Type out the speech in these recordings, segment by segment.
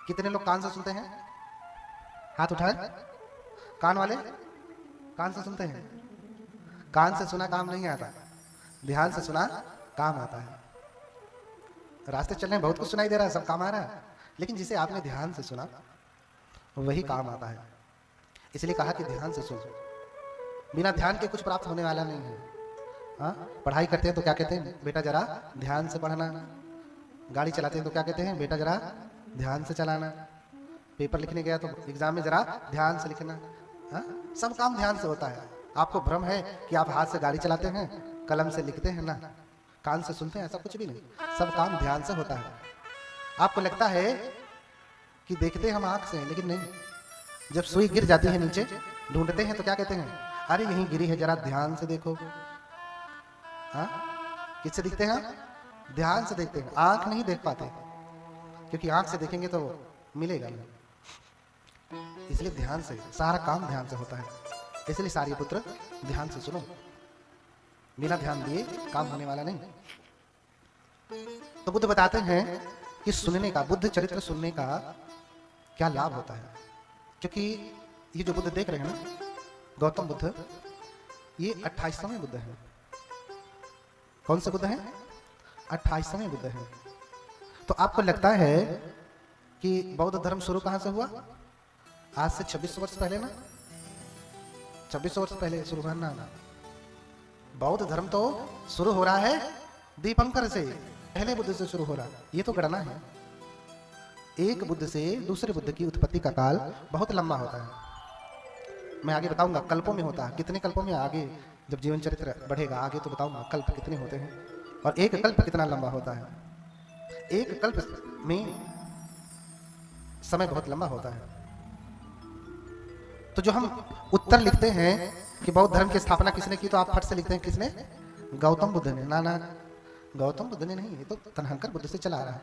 कितने लोग कान से सुनते हैं? हाथ उठाए। कान वाले कान से सुनते हैं। कान से सुना काम नहीं आता, ध्यान से सुना काम आता है। रास्ते चलने में बहुत कुछ सुनाई दे रहा है, सब काम आ रहा है, लेकिन जिसे आपने ध्यान से सुना वही काम आता है। इसलिए कहा कि ध्यान से सुन। बिना ध्यान के कुछ प्राप्त होने वाला नहीं है। हाँ, पढ़ाई करते हैं तो क्या कहते हैं? बेटा जरा ध्यान से पढ़ना। गाड़ी चलाते हैं तो क्या कहते हैं? बेटा जरा ध्यान से चलाना। पेपर लिखने गया तो एग्जाम में जरा ध्यान से लिखना। हाँ, सब काम ध्यान से होता है। आपको भ्रम है कि आप हाथ से गाड़ी चलाते हैं, कलम से लिखते हैं, ना कान से सुनते हैं, ऐसा कुछ भी नहीं। सब काम ध्यान से होता है। आपको लगता है कि देखते हम आंख से, लेकिन नहीं। जब सुई गिर जाती है नीचे, ढूंढते हैं तो क्या कहते हैं? अरे यहीं गिरी है, जरा ध्यान से देखो। हाँ, किससे दिखते हैं? ध्यान से देखते हैं। आंख नहीं देख पाते, क्योंकि आंख से देखेंगे तो मिलेगा नहीं। इसलिए ध्यान से, सारा काम ध्यान से होता है। इसलिए सारी पुत्र ध्यान से सुनो। बिना ध्यान दिए काम होने वाला नहीं। तो बुद्ध बताते हैं कि सुनने का, बुद्ध चरित्र सुनने का क्या लाभ होता है। क्योंकि ये जो बुद्ध देख रहे हैं ना, गौतम बुद्ध, ये 28वें बुद्ध हैं। कौन से बुद्ध हैं? 28वें बुद्ध हैं। तो आपको लगता है कि बौद्ध धर्म शुरू कहां से हुआ? आज से 26 वर्ष पहले ना, 26 वर्ष पहले शुरू हुआ ना। बौद्ध धर्म तो शुरू हो रहा है दीपंकर से, पहले बुद्ध से शुरू हो रहा है। ये तो गणना है। एक बुद्ध से दूसरे बुद्ध की उत्पत्ति का काल बहुत लंबा होता है। मैं आगे बताऊंगा, कल्पों में होता है। कितने कल्पों में? आगे जब जीवन चरित्र बढ़ेगा आगे तो बताऊंगा कल्प कितने होते हैं और एक कल्प कितना लंबा होता है। एक कल्प में समय बहुत लंबा होता है। तो जो हम उत्तर लिखते हैं कि बौद्ध धर्म की स्थापना किसने की, तो आप फट से लिखते हैं किसने? गौतम बुद्ध ने। ना ना, गौतम बुद्ध ने नहीं, ये तो तनहंकर बुद्ध से चला आ रहा है,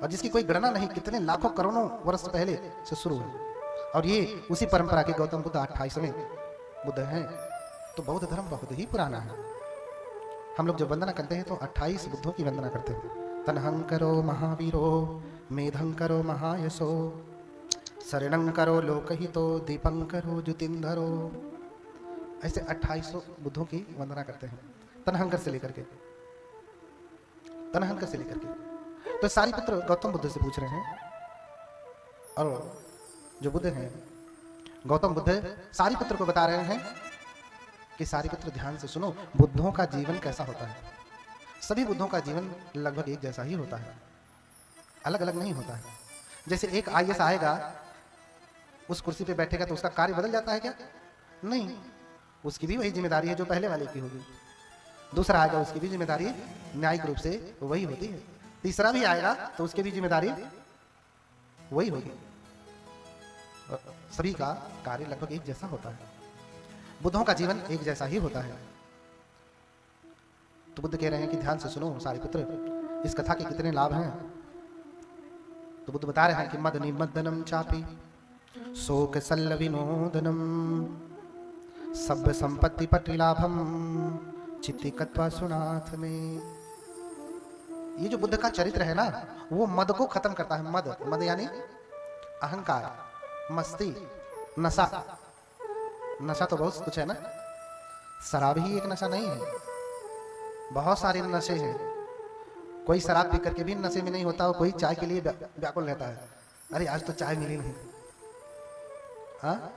और जिसकी कोई गणना नहीं, कितने लाखों करोड़ों वर्ष पहले से शुरू हुई। और ये उसी परंपरा के गौतम बुद्ध 28वें बुद्ध हैं। तो बौद्ध धर्म बहुत ही पुराना है। हम लोग जब वंदना करते हैं तो 28 बुद्धों की वंदना करते हैं। तनहंकरो महावीरो, मेधंकरो महायशो, शरणंकरो लोकहितो, दीपंकरो ज्योतिंधरो। ऐसे 28 बुद्धों की वंदना करते हैं, तनहंकर से लेकर के, तनहंकर से लेकर के। तो सारी पुत्र गौतम बुद्ध से पूछ रहे हैं, और जो बुद्ध हैं गौतम बुद्ध सारी पुत्र को बता रहे हैं कि सारी पुत्र ध्यान से सुनो, बुद्धों का जीवन कैसा होता है। सभी बुद्धों का जीवन लगभग एक जैसा ही होता है, अलग अलग नहीं होता है। जैसे एक आईएएस आएगा, उस कुर्सी पे बैठेगा तो उसका कार्य बदल जाता है क्या? नहीं, उसकी भी वही जिम्मेदारी है जो पहले वाले की होगी। दूसरा आएगा, उसकी भी जिम्मेदारी न्यायिक रूप से वही होती है। तीसरा भी आएगा तो उसकी भी जिम्मेदारी वही होगी। सभी का कार्य लगभग एक जैसा होता है। बुद्धों का जीवन एक जैसा ही होता है। तो बुद्ध कह रहे हैं कि ध्यान से सुनो सारे पुत्र, इस कथा के कितने लाभ हैं। तो बुद्ध बता रहे हैं कि मद निमद्दनम चापी शोक सल्ल विनोदनम सब संपत्ति पट्टिलाभम चित्तिकत्वा सुनाथ में। ये जो बुद्ध का चरित्र है ना, वो मद को खत्म करता है। मद, मद यानी अहंकार, मस्ती, नशा। नशा तो बहुत कुछ है ना, शराब ही एक नशा नहीं है, बहुत सारे नशे हैं। कोई शराब पी करके भी नशे में नहीं होता, और कोई चाय के लिए व्याकुल रहता है, अरे आज तो चाय मिली नहीं। हाँ,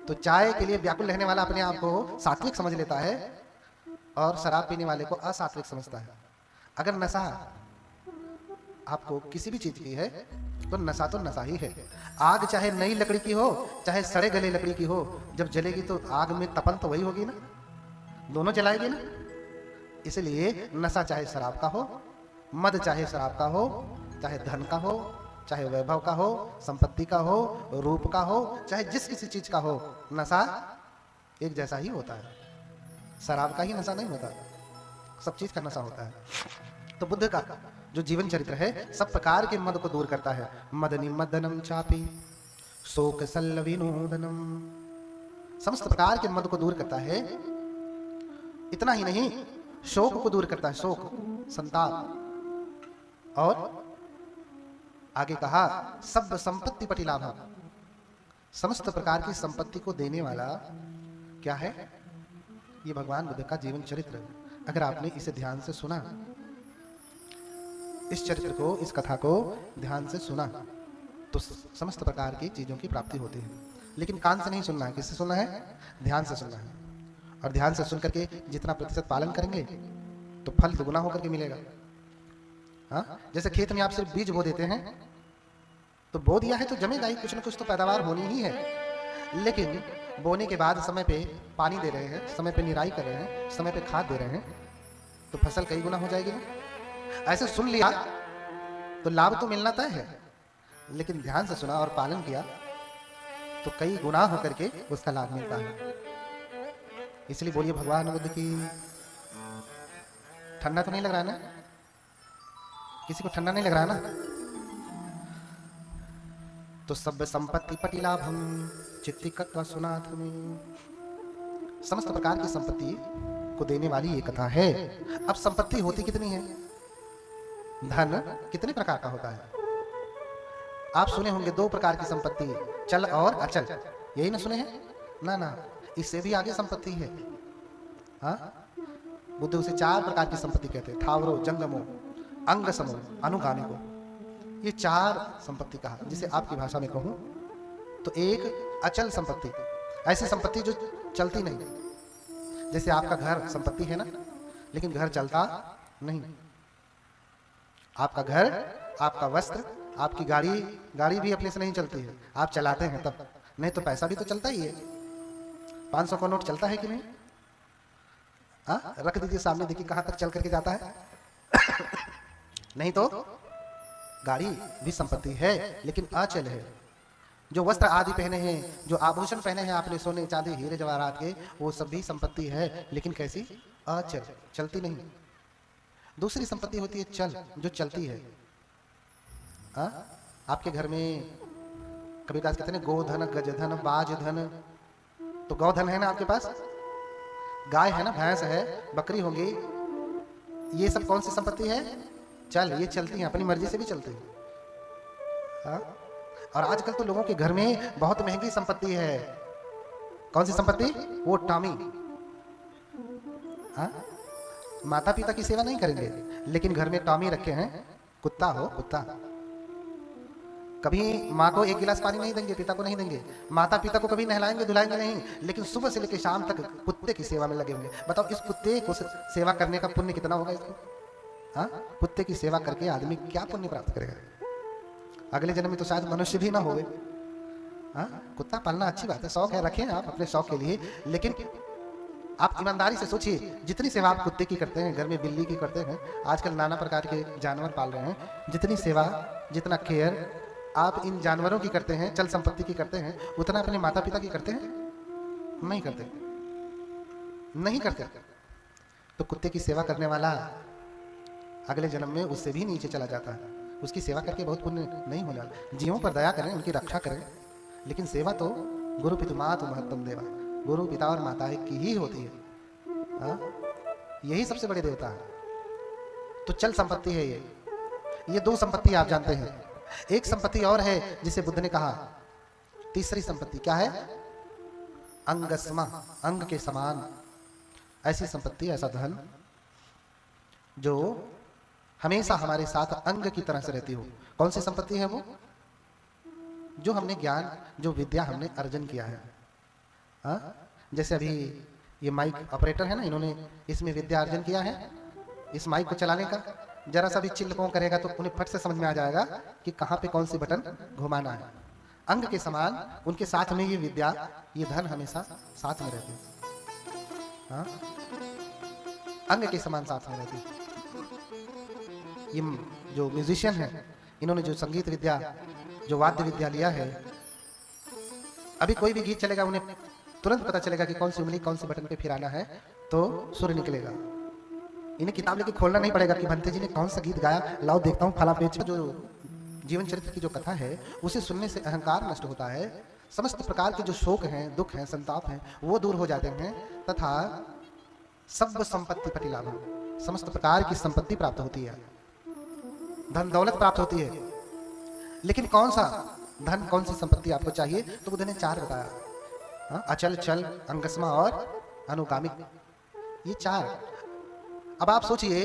तो चाय के लिए व्याकुल रहने वाला अपने आप को सात्विक समझ लेता है, और शराब पीने वाले को असात्विक समझता है। अगर नशा आपको किसी भी चीज की है तो नशा तो नशा ही है। आग चाहे नई लकड़ी की हो, चाहे सड़े गले लकड़ी की हो, जब जलेगी तो आग में तपन तो वही होगी ना, दोनों जलाएगी ना। इसलिए नशा चाहे शराब का हो, मद चाहे शराब का हो, चाहे धन का हो, चाहे वैभव का हो, संपत्ति का हो, रूप का हो, चाहे जिस किसी चीज का हो, नशा एक जैसा ही होता है। शराब का ही नशा नहीं होता, सब चीज का नशा होता है। तो बुद्ध का जो जीवन चरित्र है सब प्रकार के मद को दूर करता है। मद निमद्दनम चापी शोक सल्ल विनोदनम, समस्त प्रकार के मद को दूर करता है। इतना ही नहीं, शोक को दूर करता है, शोक, संताप, और आगे कहा सब संपत्ति पटिलाभा, समस्त प्रकार की संपत्ति को देने वाला क्या है? ये भगवान बुद्ध का जीवन चरित्र। अगर आपने इसे ध्यान से सुना, इस चरित्र को, इस कथा को ध्यान से सुना, तो समस्त प्रकार की चीजों की प्राप्ति होती है। लेकिन कान से नहीं सुनना है, किससे सुनना है? ध्यान से सुनना है। और ध्यान से सुन करके जितना प्रतिशत पालन करेंगे तो फल दुगुना होकर के मिलेगा। हाँ, जैसे खेत में आप सिर्फ बीज बो देते हैं, तो बो दिया है तो जमेगा ही, कुछ न कुछ तो पैदावार होनी ही है। लेकिन बोने के बाद समय पे पानी दे रहे हैं, समय पे निराई कर रहे हैं, समय पे खाद दे रहे हैं, तो फसल कई गुना हो जाएगी ना। ऐसे सुन लिया तो लाभ तो मिलना तय है, लेकिन ध्यान से सुना और पालन किया तो कई गुना होकर के उसका लाभ मिलता है। इसलिए बोलिए भगवान बुद्ध की। ठंडा तो नहीं लग रहा है ना? किसी को ठंडा नहीं लग रहा है ना? तो सब संपत्ति पटिलाभम चित्तिकत्वा सुनाथ में, समस्त प्रकार की संपत्ति को देने वाली ये कथा है। अब संपत्ति होती कितनी है? धन कितने प्रकार का होता है? आप सुने होंगे 2 प्रकार की संपत्ति, चल और अचल, यही ना सुने हैं? ना ना, इससे भी आगे संपत्ति है। हाँ, बुद्ध उसे 4 प्रकार की संपत्ति कहते हैं। थावरो, जंगमो, अंगसमो, अनुगामिको, ये 4 संपत्ति कहा। जिसे आपकी भाषा में कहूं तो एक अचल संपत्ति, ऐसी संपत्ति जो चलती नहीं। जैसे आपका घर संपत्ति है ना, लेकिन घर चलता नहीं। आपका घर, आपका वस्त्र, आपकी गाड़ी भी अपने से नहीं चलती है, आप चलाते हैं तब, नहीं तो पैसा भी तो चलता ही है। 500 का नोट चलता है कि नहीं? हाँ, रख दीजिए सामने, देखिए कहां तक चल करके जाता है। नहीं तो गाड़ी भी संपत्ति है, लेकिन अचल है। जो वस्त्र आदि पहने हैं, जो आभूषण पहने हैं आपने, सोने चांदी हीरे जवाहरात के, वो सब भी संपत्ति है, लेकिन कैसी? अचल, चलती नहीं। दूसरी संपत्ति होती है चल, जो चलती है। आपके घर में कभी काज कहते हैं गोधन, गजधन, बाजधन, तो गौधन है ना आपके पास, गाय है ना, भैंस है, बकरी होंगी, ये सब कौन सी संपत्ति है? चल, ये चलती हैं, अपनी मर्जी से भी चलती हैं। और आजकल तो लोगों के घर में बहुत महंगी संपत्ति है। कौन सी संपत्ति? वो टॉमी। माता पिता की सेवा नहीं करेंगे, लेकिन घर में टॉमी रखे हैं, कुत्ता हो कुत्ता। कभी माँ को 1 गिलास पानी नहीं देंगे, पिता को नहीं देंगे, माता पिता को कभी नहलाएंगे धुलाएंगे नहीं, लेकिन सुबह से लेकर शाम तक कुत्ते की सेवा में लगे होंगे। बताओ इस कुत्ते को सेवा करने का पुण्य कितना होगा इसको? हाँ, कुत्ते की सेवा करके आदमी क्या पुण्य प्राप्त करेगा? अगले जन्म में तो शायद मनुष्य भी ना होवे। हाँ, कुत्ता पालना अच्छी बात है, शौक है, रखें आप अपने शौक के लिए, लेकिन आप ईमानदारी से सोचिए, जितनी सेवा आप कुत्ते की करते हैं, घर में बिल्ली की करते हैं, आजकल नाना प्रकार के जानवर पाल रहे हैं, जितनी सेवा, जितना केयर आप इन जानवरों की करते हैं, चल संपत्ति की करते हैं, उतना अपने माता पिता की करते हैं? नहीं करते, नहीं करते। तो कुत्ते की सेवा करने वाला अगले जन्म में उससे भी नीचे चला जाता है। उसकी सेवा करके बहुत पुण्य नहीं होने वाला। जीवों पर दया करें, उनकी रक्षा करें, लेकिन सेवा तो गुरु पितु मातु महत्तम देवा, गुरु पिता और माता की ही होती है। हाँ, यही सबसे बड़े देवता है। तो चल संपत्ति है ये 2 संपत्ति आप जानते हैं। एक संपत्ति और है जिसे बुद्ध ने कहा, तीसरी संपत्ति क्या है? अंगस्मा, अंग के समान। ऐसी संपत्ति, ऐसा धन जो हमेशा हमारे साथ अंग की तरह से रहती हो। कौन सी संपत्ति है वो? जो हमने ज्ञान, जो विद्या हमने अर्जन किया है। हाँ, जैसे अभी ये माइक ऑपरेटर है ना, इन्होंने इसमें विद्या अर्जन किया है, इस माइक को चलाने का। जरा सा भी चिल्लकों करेगा तो उन्हें फट से समझ में आ जाएगा कि कहाँ पे कौन सी बटन घुमाना है। अंग के समान उनके साथ में ये विद्या, ये धन हमेशा साथ में रहती है। हाँ, अंग के समान साथ में रहती है। ये जो म्यूजिशियन है, इन्होंने जो संगीत विद्या, जो वाद्य विद्या लिया है, अभी कोई भी गीत चलेगा उन्हें तुरंत पता चलेगा कि कौन सी उंगली कौन से बटन पे फिराना है तो सुर निकलेगा। इन्हें किताब लेके खोलना नहीं पड़ेगा कि भंते जी ने कौन सा गीत गाया, लाओ देखता हूँ फला पेज। जो जीवन चरित्र की जो कथा है, उसे सुनने से अहंकार नष्ट होता है, समस्त प्रकार के जो शोक हैं, दुख हैं, संताप हैं, वो दूर हो जाते हैं, तथा सब संपत्ति पटिलाभ, समस्त प्रकार की संपत्ति प्राप्त होती है, धन दौलत प्राप्त होती है। लेकिन कौन सा धन, कौन सी संपत्ति आपको चाहिए? तो बुद्ध ने 4 बताया। हाँ, अचल, चल, अंगस्मा और अनुगामिक, ये 4। अब आप सोचिए,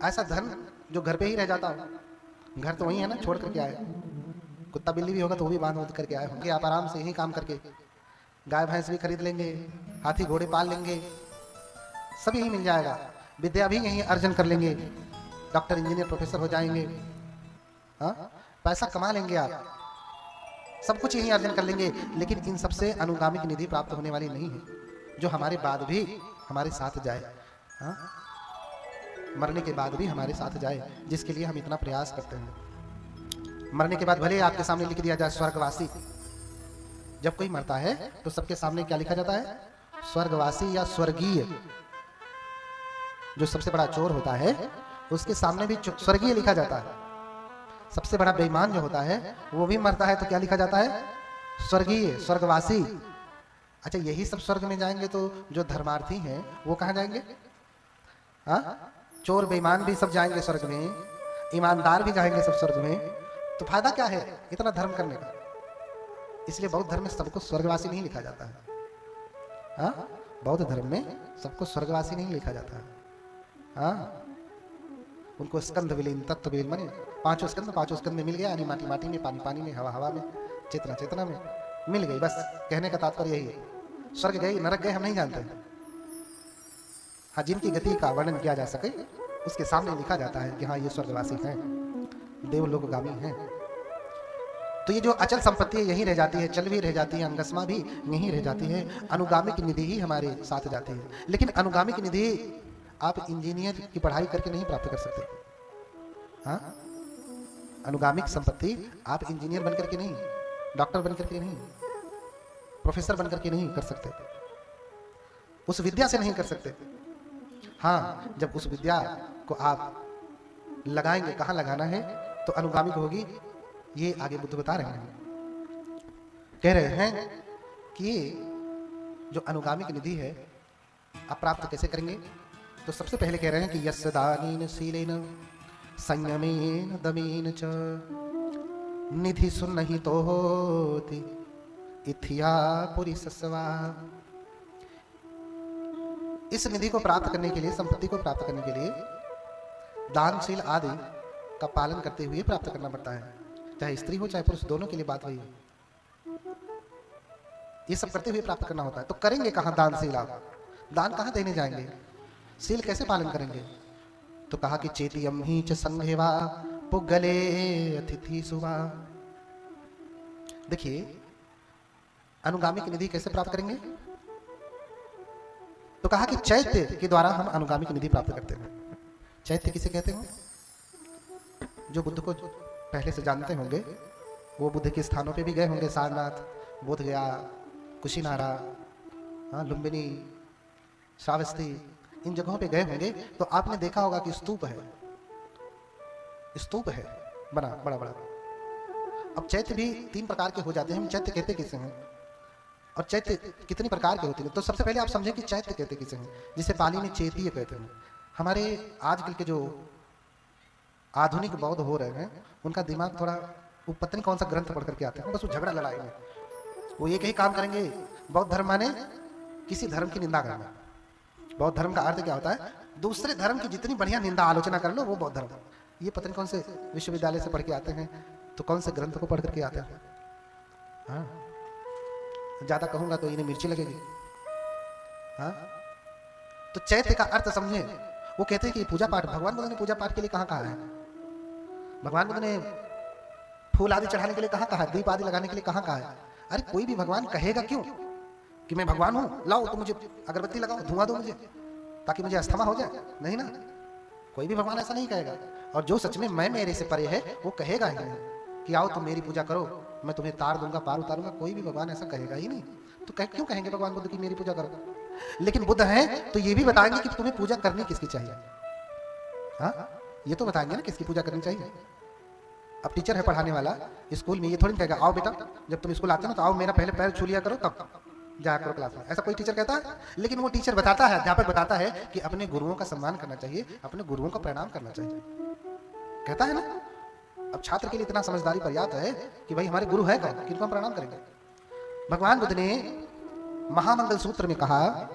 ऐसा धन जो घर पे ही रह जाता हो, घर तो वही है ना, छोड़ करके आए, कुत्ता बिल्ली भी होगा तो वो भी बांध करके आए होंगे, आप आराम से यही काम करके गाय भैंस भी खरीद लेंगे, हाथी घोड़े पाल लेंगे, सब यही मिल जाएगा, विद्या भी यही अर्जन कर लेंगे, डॉक्टर इंजीनियर प्रोफेसर हो जाएंगे, हाँ, पैसा कमा लेंगे आप, सब कुछ यही अर्जन कर लेंगे। लेकिन इन सबसे अनुगामिक निधि प्राप्त होने वाली नहीं है, जो हमारे बाद भी हमारे साथ जाए, हाँ, मरने के बाद भी हमारे साथ जाए, जिसके लिए हम इतना प्रयास करते हैं। मरने के बाद भले आपके सामने लिख दिया जाए स्वर्गवासी, जब कोई मरता है तो सबके सामने क्या लिखा जाता है? स्वर्गवासी या स्वर्गीय। जो सबसे बड़ा चोर होता है उसके सामने भी स्वर्गीय लिखा जाता है। सबसे बड़ा बेईमान जो होता है वो भी मरता है तो क्या लिखा जाता है? स्वर्गीय, स्वर्गवासी। अच्छा, यही सब स्वर्ग में जाएंगे तो जो धर्मार्थी हैं वो कहाँ जाएंगे? हाँ, चोर बेईमान भी सब जाएंगे स्वर्ग में, ईमानदार भी जाएंगे सब स्वर्ग में, तो फायदा क्या है इतना धर्म करने का? इसलिए बौद्ध धर्म में सबको स्वर्गवासी नहीं लिखा जाता है। हाँ, बौद्ध धर्म में सबको स्वर्गवासी नहीं लिखा जाता है। हाँ, उनको स्कंद विलीन, तत्व विलीन, माने 5 स्कंद में मिल गया, यानी माटी माटी में, पानी पानी में, हवा हवा में, चेतना चेतना में मिल गई। बस कहने का तात्पर्य यही है। स्वर्ग गए नरक गए हम नहीं जानते। हाँ, जिनकी गति का वर्णन किया जा सके उसके सामने लिखा जाता है कि हाँ ये स्वर्गवासी हैं, देवलोकगामी हैं। तो ये जो अचल संपत्ति है यही रह जाती है, चल भी रह जाती है, अंगस्मा भी यहीं रह जाती है, अनुगामिक निधि ही हमारे साथ जाती है। लेकिन अनुगामिक निधि आप इंजीनियर की पढ़ाई करके नहीं प्राप्त कर सकते। हाँ, अनुगामिक संपत्ति आप इंजीनियर बनकर के नहीं, डॉक्टर बनकर के नहीं, प्रोफेसर बनकर के नहीं कर सकते, उस विद्या से नहीं कर सकते। हाँ, जब उस विद्या को आप लगाएंगे, कहाँ लगाना है तो अनुगामिक होगी। ये आगे बुद्ध बता रहे हैं, कह रहे हैं कि जो अनुगामिक निधि है आप प्राप्त कैसे करेंगे? तो सबसे पहले कह रहे हैं कि यस्य दानेन शीलेन संयमेन दमेन च निधि सुन्नहि तो होति इथिया पुरिसस्वा। इस निधि को प्राप्त करने के लिए, संपत्ति को प्राप्त करने के लिए दानशील आदि का पालन करते हुए प्राप्त करना पड़ता है। चाहे स्त्री हो चाहे पुरुष, दोनों के लिए बात वही है। ये सब करते हुए प्राप्त करना होता है। तो करेंगे कहाँ दानशील? आप दान कहाँ देने जाएंगे? शील कैसे पालन करेंगे? तो कहा कि चेतियम ही च संघेवा पुगले अतिथि सुवा। देखिए, अनुगामिक निधि कैसे प्राप्त करेंगे? तो कहा कि चैत्य के द्वारा हम अनुगामिक निधि प्राप्त करते हैं। चैत्य किसे कहते हैं? जो बुद्ध को पहले से जानते होंगे वो बुद्ध के स्थानों पे भी गए होंगे, सारनाथ, बोध गया, कुशीनारा, हाँ, लुम्बिनी, श्रावस्ती, इन जगहों पे गए होंगे तो आपने देखा होगा कि स्तूप है, स्तूप है बना बड़ा बड़ा। अब चैत्य भी 3 प्रकार के हो जाते हैं। हम चैत्य कहते किसे हैं और चैत्य कितनी प्रकार के होते हैं? तो सबसे पहले आप समझें कि चैत्य कहते किसे हैं, जिसे पाली में चेतीय कहते हैं। हमारे आजकल के जो आधुनिक बौद्ध हो रहे हैं उनका दिमाग थोड़ा, वो पता नहीं कौन सा ग्रंथ पढ़ करके आते हैं, बस वो झगड़ा लड़ाएंगे, वो एक ही काम करेंगे। बौद्ध धर्म माने किसी धर्म की निंदा करना। बौद्ध धर्म का अर्थ क्या होता है? दूसरे धर्म की जितनी बढ़िया निंदा आलोचना कर लो वो बौद्ध धर्म। ये पता नहीं कौन से विश्वविद्यालय से पढ़ के आते हैं, तो कौन से ग्रंथ को पढ़ करके आते हैं। हाँ, ज्यादा कहूंगा तो इन्हें मिर्ची लगेगी। हाँ, तो चैत्य का अर्थ समझे। वो कहते हैं कि पूजा पाठ, भगवान बुद्ध ने पूजा पाठ के लिए कहाँ कहा है? भगवान बुद्ध ने फूल आदि चढ़ाने के लिए कहाँ कहा है? दीप आदि लगाने के लिए कहाँ कहा है? अरे कोई भी भगवान कहेगा क्यों कि मैं भगवान हूं, लाओ तो मुझे अगरबत्ती लगाओ, धुआं दो मुझे, ताकि मुझे अस्थमा हो जाए? नहीं ना, कोई भी भगवान ऐसा नहीं कहेगा। और जो सच में मैं मेरे से परे है वो कहेगा ही नहीं कि आओ तुम मेरी पूजा करो, मैं तुम्हें तार दूंगा, पार उतारूंगा। कोई भी भगवान ऐसा कहेगा ही नहीं। तो क्यों कहेंगे भगवान बुद्ध की मेरी पूजा करो? लेकिन बुद्ध हैं तो ये भी बताएंगे कि तुम्हें पूजा करनी किसकी चाहिए। हाँ, ये तो बताएंगे ना किसकी पूजा करनी चाहिए। अब टीचर है पढ़ाने वाला स्कूल में, ये थोड़ी कहेगा आओ बेटा जब तुम स्कूल आते हो ना तो आओ मेरा पहले पैर छू लिया करो तब जाया करो क्लास में। ऐसा कोई टीचर कहता है? लेकिन वो टीचर बताता है, अध्यापक बताता है कि अपने गुरुओं का सम्मान करना चाहिए, अपने गुरुओं का प्रणाम करना चाहिए, कहता है ना। अब छात्र के लिए इतना समझदारी पर्याप्त है कि भाई हमारे गुरु है कौन, किनको हम प्रणाम करेंगे। भगवान बुद्ध ने महामंगल सूत्र में कहा,